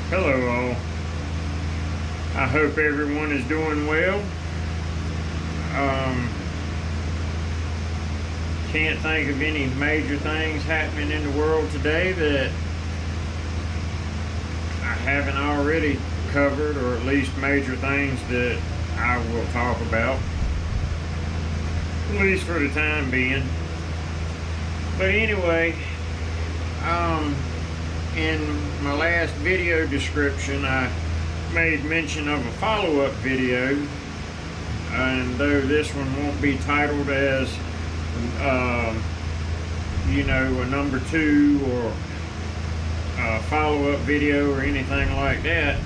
Hello all. I hope everyone is doing well. Can't think of any major things happening in the world today that I haven't already covered, or at least major things that I will talk about, at least for the time being. But anyway, in my last video description, I made mention of a follow-up video, and though this one won't be titled as a number 2 or a follow-up video or anything like that,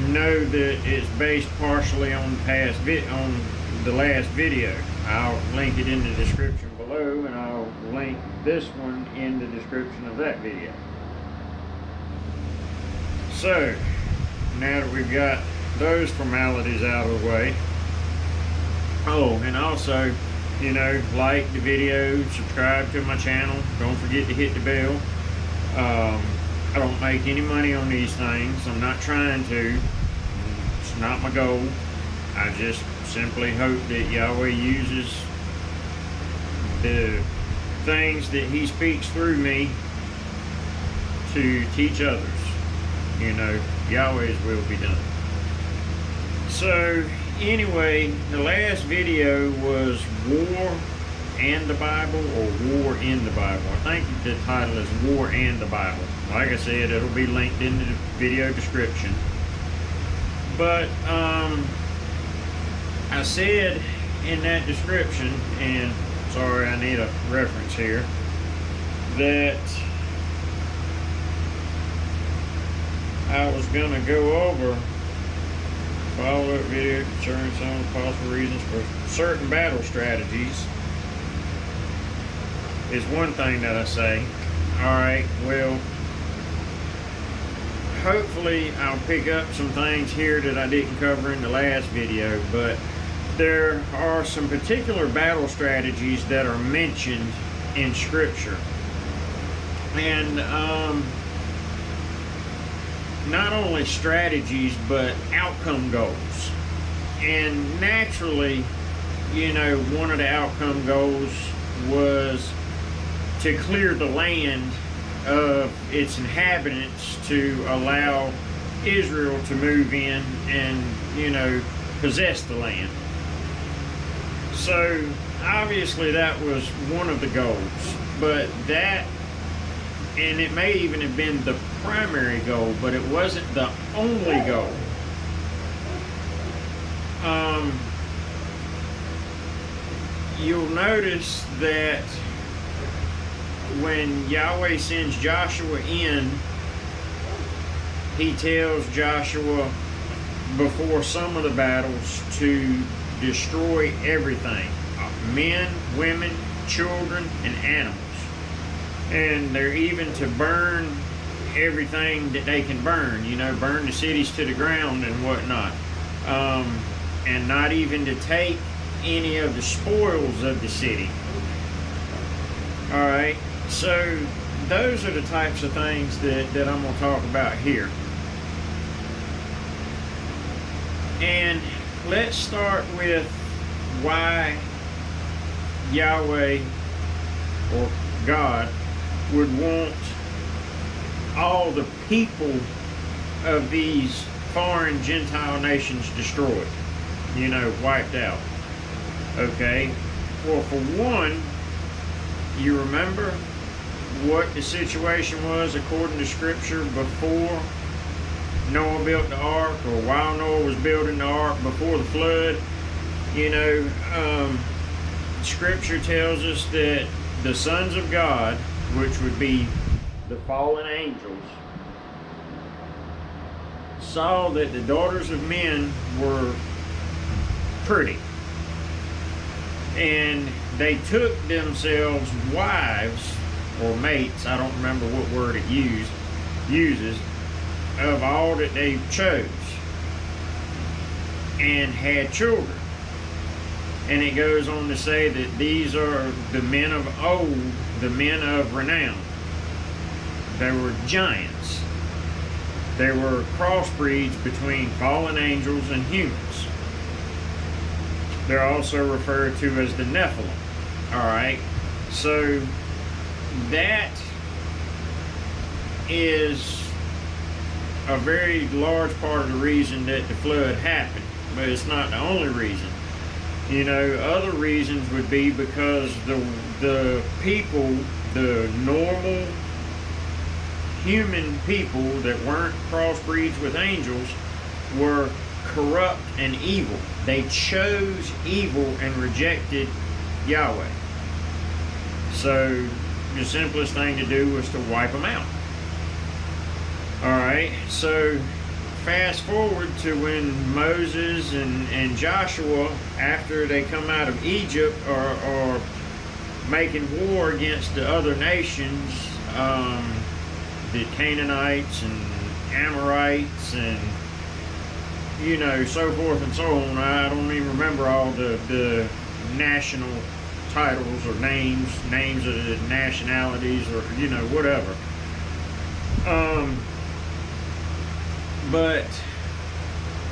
know that it's based partially on the last video. I'll link it in the description below, and I'll link this one in the description of that video. So, now that we've got those formalities out of the way, and also, like the video, subscribe to my channel, don't forget to hit the bell. I don't make any money on these things. I'm not trying to. It's not my goal. I just simply hope that Yahweh uses the things that He speaks through me to teach others. Yahweh's will be done. So anyway, the last video was War and the Bible, or War in the Bible. I think the title is War and the Bible. Like I said, it'll be linked in the video description. But I said in that description, and sorry, I need a reference here, that I was going to go over follow-up video concerning some of the possible reasons for certain battle strategies. Is one thing that I say. Alright, well, hopefully I'll pick up some things here that I didn't cover in the last video, but there are some particular battle strategies that are mentioned in Scripture. And not only strategies, but outcome goals. And naturally, one of the outcome goals was to clear the land of its inhabitants to allow Israel to move in and, possess the land. So, obviously that was one of the goals, but that, and it may even have been the primary goal, but it wasn't the only goal. You'll notice that when Yahweh sends Joshua in, He tells Joshua before some of the battles to destroy everything. Men, women, children, and animals. And they're even to burn everything that they can burn, burn the cities to the ground and whatnot. And not even to take any of the spoils of the city. Alright, so those are the types of things that I'm going to talk about here. And let's start with why Yahweh, or God, would want all the people of these foreign Gentile nations destroyed, wiped out. Okay, well, for one, you remember what the situation was according to Scripture before Noah built the ark, or while Noah was building the ark before the flood. Scripture tells us that the sons of God, which would be the fallen angels, saw that the daughters of men were pretty, and they took themselves wives or mates, I don't remember what word it uses, of all that they chose, and had children. And it goes on to say that these are the men of old, the men of renown. They were giants. They were crossbreeds between fallen angels and humans. They're also referred to as the Nephilim. Alright, so that is a very large part of the reason that the flood happened, but it's not the only reason. You know, other reasons would be because the people, the normal human people that weren't crossbreeds with angels, were corrupt and evil. They chose evil and rejected Yahweh. So the simplest thing to do was to wipe them out. Alright, so fast forward to when Moses and Joshua, after they come out of Egypt, are making war against the other nations, the Canaanites and Amorites and, you know, so forth and so on. I don't even remember all the national titles or names of the nationalities, or, you know, whatever. But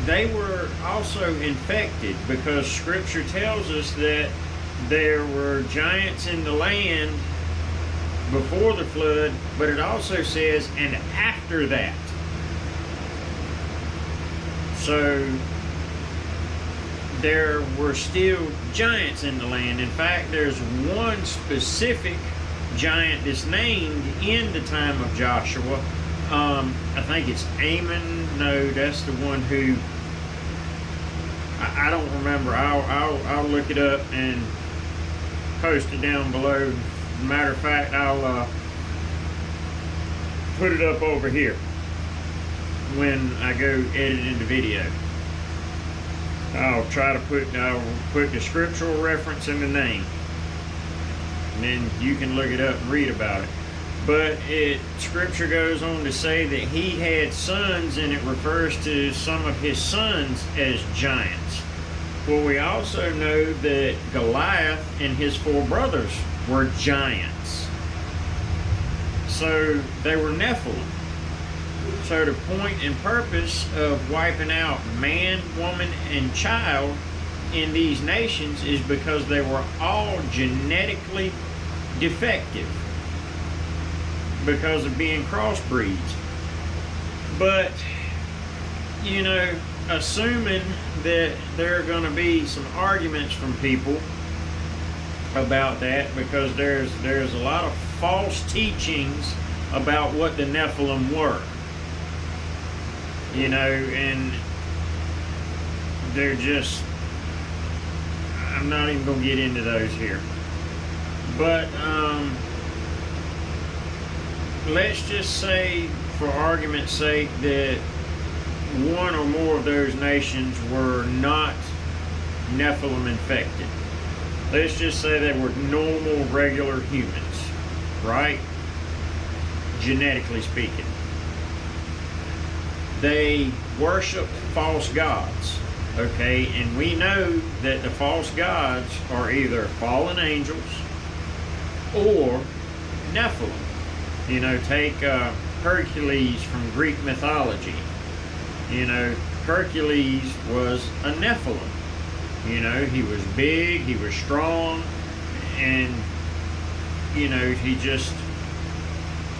they were also infected, because Scripture tells us that there were giants in the land before the flood, but it also says, and after that. So there were still giants in the land. In fact, there's one specific giant that's named in the time of Joshua. I think it's Ammon. No, that's the one who, I don't remember. I'll look it up and post it down below. Matter of fact, I'll put it up over here when I go editing the video. I'll put the scriptural reference in the name, and then you can look it up and read about it. But Scripture goes on to say that he had sons, and it refers to some of his sons as giants. Well, we also know that Goliath and his 4 brothers were giants. So they were Nephilim. So the point and purpose of wiping out man, woman, and child in these nations is because they were all genetically defective because of being crossbreeds. But, you know, assuming that there are going to be some arguments from people about that, because there's a lot of false teachings about what the Nephilim were. You know, and they're just, I'm not even going to get into those here. But let's just say, for argument's sake, that one or more of those nations were not Nephilim infected. Let's just say they were normal, regular humans, right? Genetically speaking. They worshiped false gods, okay? And we know that the false gods are either fallen angels or Nephilim. You know, take Hercules from Greek mythology. You know, Hercules was a Nephilim. You know, he was big, he was strong, and, you know,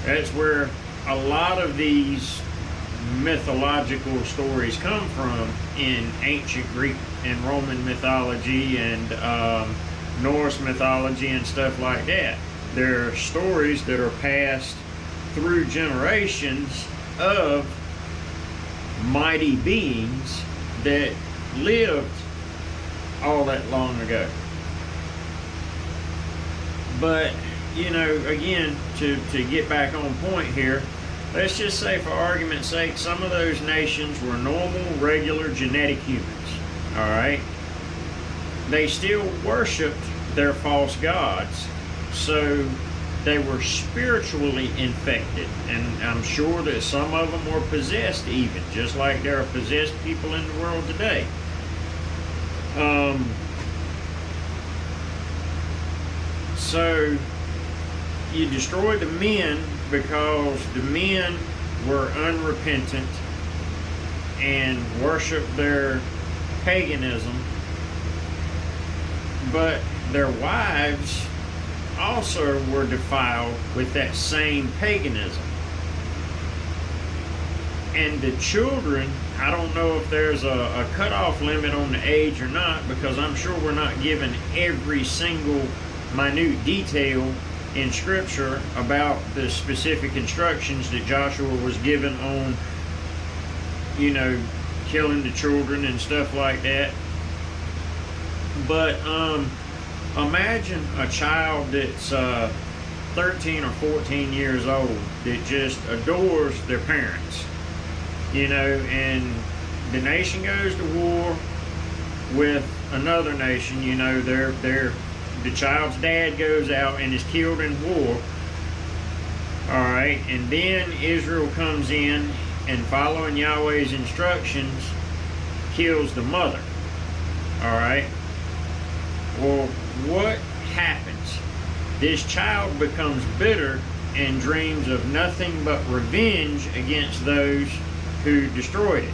that's where a lot of these mythological stories come from in ancient Greek and Roman mythology and Norse mythology and stuff like that. They're stories that are passed through generations of mighty beings that lived all that long ago. But, you know, again, to get back on point here, let's just say, for argument's sake, some of those nations were normal, regular, genetic humans, all right? They still worshipped their false gods, so they were spiritually infected, and I'm sure that some of them were possessed even, just like there are possessed people in the world today. So you destroy the men because the men were unrepentant and worshiped their paganism, but their wives also were defiled with that same paganism. And the children, I don't know if there's a cutoff limit on the age or not, because I'm sure we're not given every single minute detail in Scripture about the specific instructions that Joshua was given on, you know, killing the children and stuff like that. But imagine a child that's 13 or 14 years old that just adores their parents, you know, and the nation goes to war with another nation, you know, the child's dad goes out and is killed in war, all right, and then Israel comes in and, following Yahweh's instructions, kills the mother, all right. Well, what happens? This child becomes bitter and dreams of nothing but revenge against those who destroyed it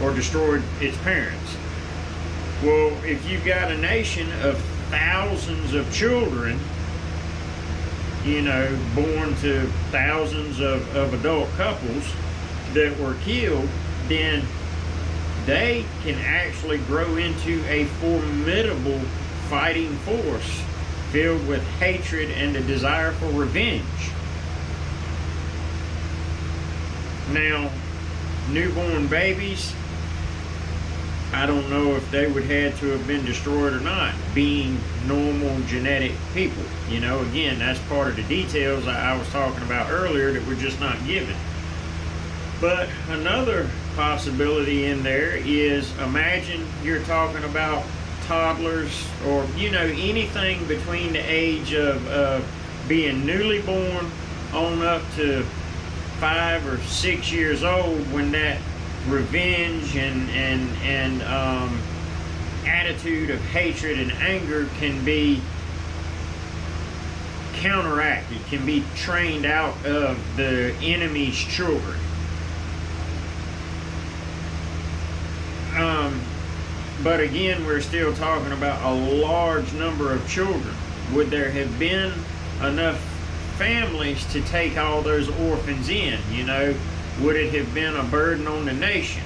or destroyed its parents. Well, if you've got a nation of thousands of children, you know, born to thousands of adult couples that were killed, then they can actually grow into a formidable fighting force filled with hatred and a desire for revenge. Now, newborn babies, I don't know if they would have to have been destroyed or not, being normal genetic people. You know, again, that's part of the details I was talking about earlier that we're just not given. But another possibility in there is, imagine you're talking about toddlers, or, you know, anything between the age of being newly born on up to 5 or 6 years old, when that revenge and attitude of hatred and anger can be counteracted, can be trained out of the enemy's children. But again, we're still talking about a large number of children. Would there have been enough families to take all those orphans in? You know, would it have been a burden on the nation?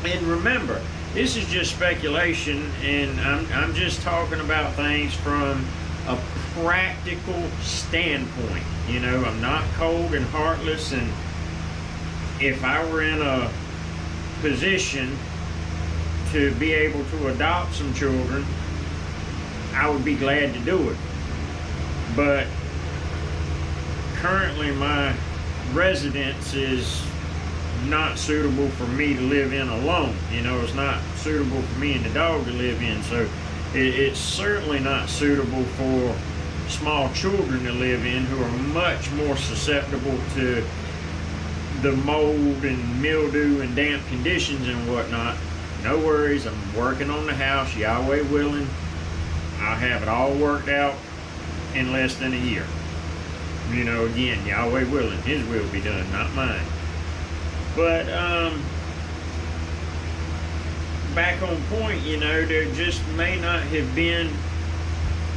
And remember, this is just speculation, and I'm just talking about things from a practical standpoint. You know, I'm not cold and heartless, and if I were in a position to be able to adopt some children, I would be glad to do it. But currently my residence is not suitable for me to live in alone. You know, it's not suitable for me and the dog to live in, so it's certainly not suitable for small children to live in, who are much more susceptible to the mold and mildew and damp conditions and whatnot. No worries, I'm working on the house, Yahweh willing. I'll have it all worked out in less than a year. You know, again, Yahweh willing, His will be done, not mine. But back on point, you know, there just may not have been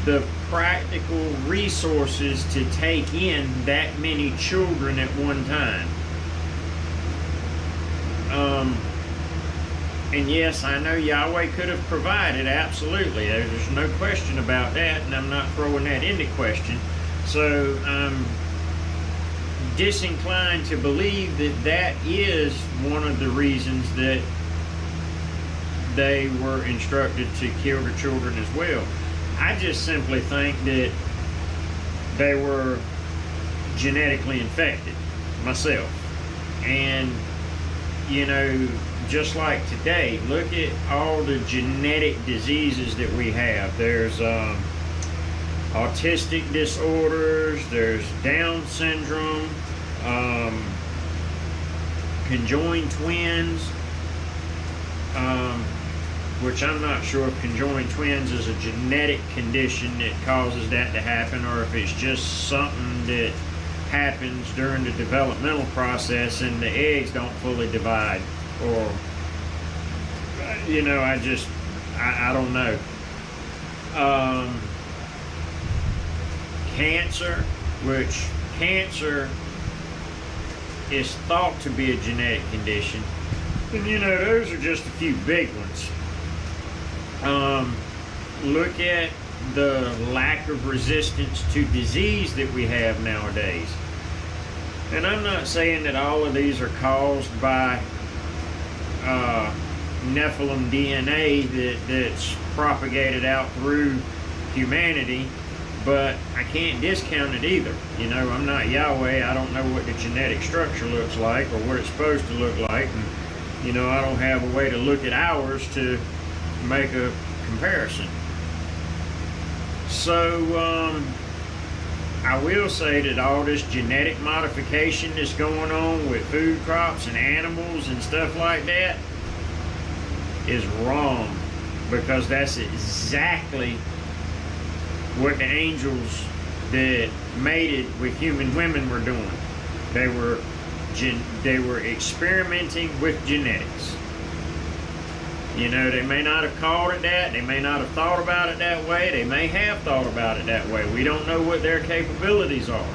the practical resources to take in that many children at one time. And yes, I know Yahweh could have provided, absolutely. There's no question about that, and I'm not throwing that into question. So I'm disinclined to believe that that is one of the reasons that they were instructed to kill the children as well. I just simply think that they were genetically infected myself. And, you know, just like today, look at all the genetic diseases that we have. There's autistic disorders, there's Down syndrome, conjoined twins, which I'm not sure if conjoined twins is a genetic condition that causes that to happen, or if it's just something that happens during the developmental process and the eggs don't fully divide, or I don't know. Cancer, which cancer is thought to be a genetic condition, and those are just a few big ones. Look at the lack of resistance to disease that we have nowadays. And I'm not saying that all of these are caused by Nephilim DNA that's propagated out through humanity, but I can't discount it either. I'm not Yahweh. I don't know what the genetic structure looks like or what it's supposed to look like, and I don't have a way to look at ours to make a comparison. So I will say that all this genetic modification that's going on with food crops and animals and stuff like that is wrong, because that's exactly what the angels that mated with human women were doing. They were experimenting with genetics. They may not have called it that. They may not have thought about it that way. They may have thought about it that way. We don't know what their capabilities are.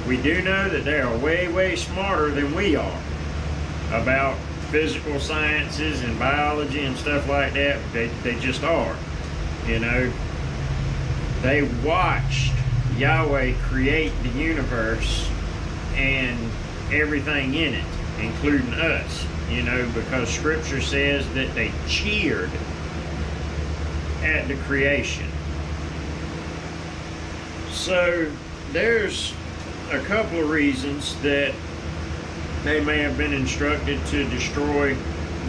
We do know that they are way, way smarter than we are about physical sciences and biology and stuff like that. They just are. They watched Yahweh create the universe and everything in it, including us. Because Scripture says that they cheered at the creation. So there's a couple of reasons that they may have been instructed to destroy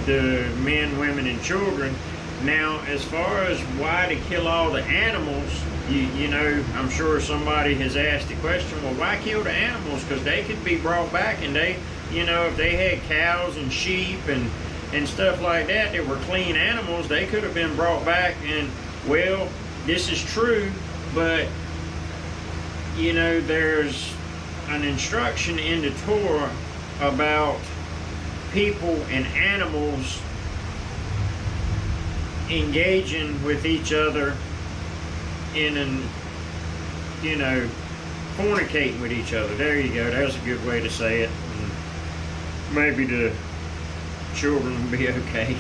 the men, women, and children. Now, as far as why to kill all the animals, I'm sure somebody has asked the question, well, why kill the animals? Because they could be brought back, and they, if they had cows and sheep and stuff like that were clean animals, they could have been brought back. And, well, this is true, but, there's an instruction in the Torah about people and animals engaging with each other in fornicating with each other. There you go. That's a good way to say it. And maybe the children will be okay.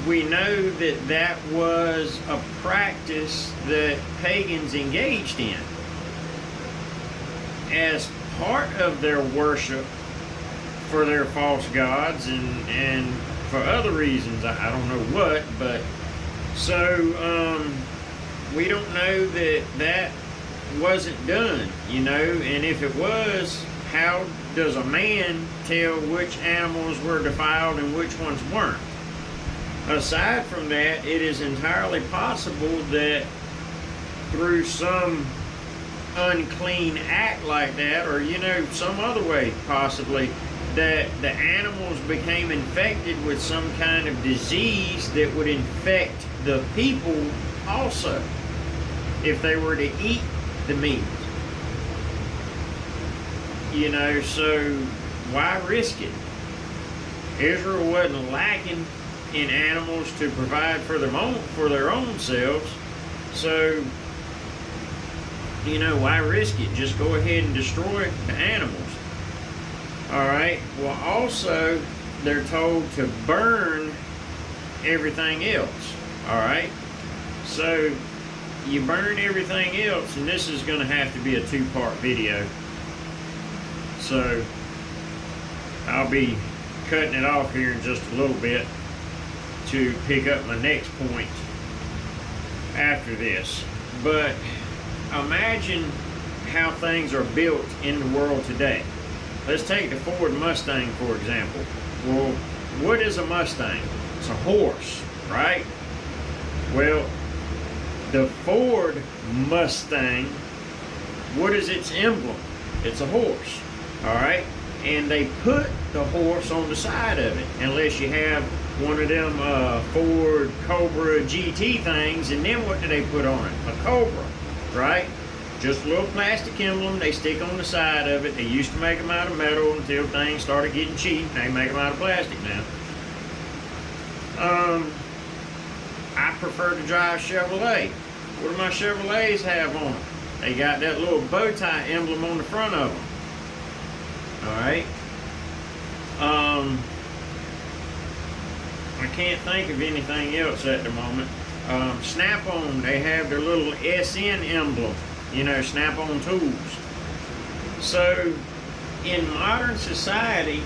We know that was a practice that pagans engaged in as part of their worship for their false gods and for other reasons. I don't know what, but so we don't know that wasn't done, and if it was, how does a man tell which animals were defiled and which ones weren't? Aside from that, it is entirely possible that through some unclean act like that, or some other way possibly, that the animals became infected with some kind of disease that would infect the people also if they were to eat the meat. So why risk it? Israel wasn't lacking in animals to provide for their own selves, so why risk it? Just go ahead and destroy the animals. Alright, well, also they're told to burn everything else. Alright, so you burn everything else, and this is going to have to be a two-part video, so I'll be cutting it off here in just a little bit to pick up my next point after this. But imagine how things are built in the world today. Let's take the Ford Mustang, for example. Well, what is a Mustang? It's a horse, right? Well, the Ford Mustang, what is its emblem? It's a horse, all right? And they put the horse on the side of it, unless you have one of them Ford Cobra GT things, and then what do they put on it? A Cobra, right? Just a little plastic emblem they stick on the side of it. They used to make them out of metal until things started getting cheap. They make them out of plastic now. I prefer to drive Chevrolet. What do my Chevrolets have on them? They got that little bow tie emblem on the front of them. Alright. I can't think of anything else at the moment. Snap-on, they have their little SN emblem. You know, Snap-on tools. So, in modern society,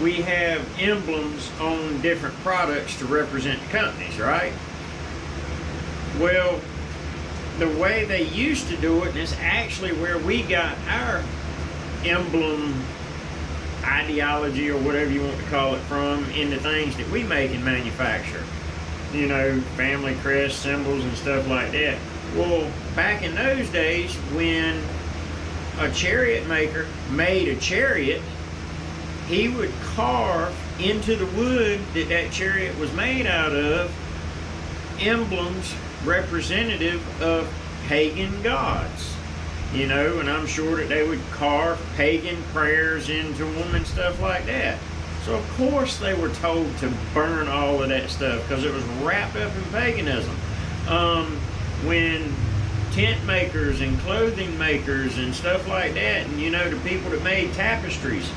we have emblems on different products to represent companies, right? Well, the way they used to do it, and it's actually where we got our emblem ideology, or whatever you want to call it, from, in the things that we make and manufacture. You know, family crest symbols and stuff like that. Well, back in those days, when a chariot maker made a chariot, he would carve into the wood that that chariot was made out of emblems representative of pagan gods. You know, and I'm sure that they would carve pagan prayers into them and stuff like that. So of course they were told to burn all of that stuff because it was wrapped up in paganism. When tent makers and clothing makers and stuff like that, and you know, the people that made tapestries,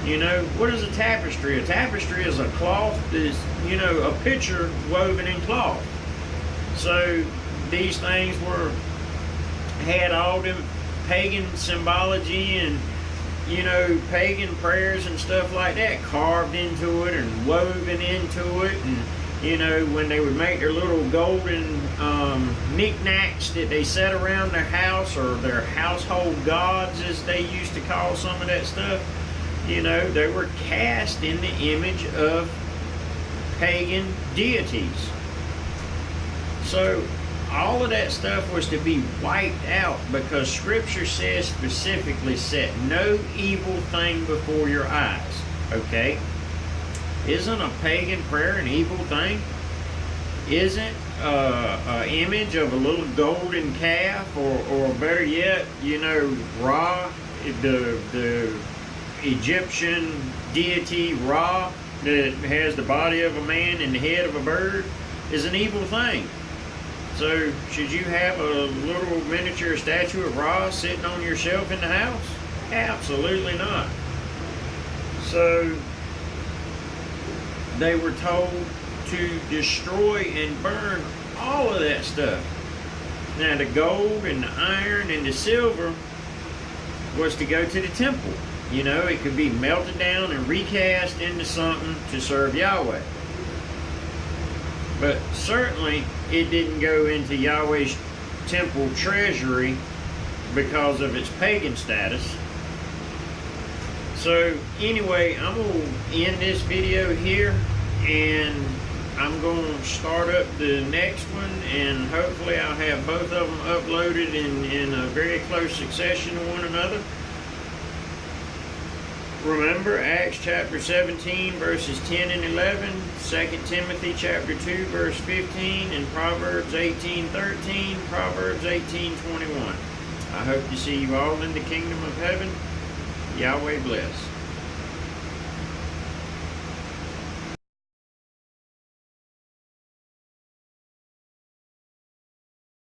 you know, what is a tapestry? A tapestry is a cloth, is, you know, a picture woven in cloth. So these things had all them pagan symbology and, you know, pagan prayers and stuff like that carved into it and woven into it. And, you know, when they would make their little golden knickknacks that they set around their house, or their household gods, as they used to call some of that stuff, you know, they were cast in the image of pagan deities. So all of that stuff was to be wiped out, because Scripture says specifically, set no evil thing before your eyes. Okay? Isn't a pagan prayer an evil thing? Isn't an image of a little golden calf, or better yet, you know, Ra, the Egyptian deity Ra, that has the body of a man and the head of a bird, is an evil thing. So, should you have a little miniature statue of Ra sitting on your shelf in the house? Absolutely not. So, they were told to destroy and burn all of that stuff. Now, the gold and the iron and the silver was to go to the temple. You know, it could be melted down and recast into something to serve Yahweh. But certainly, it didn't go into Yahweh's temple treasury because of its pagan status. So anyway, I'm going to end this video here, and I'm going to start up the next one, and hopefully I'll have both of them uploaded in a very close succession to one another. Remember, Acts chapter 17, verses 10 and 11, 2 Timothy chapter 2, verse 15, and Proverbs 18:13, Proverbs 18:21. I hope to see you all in the kingdom of heaven. Yahweh bless.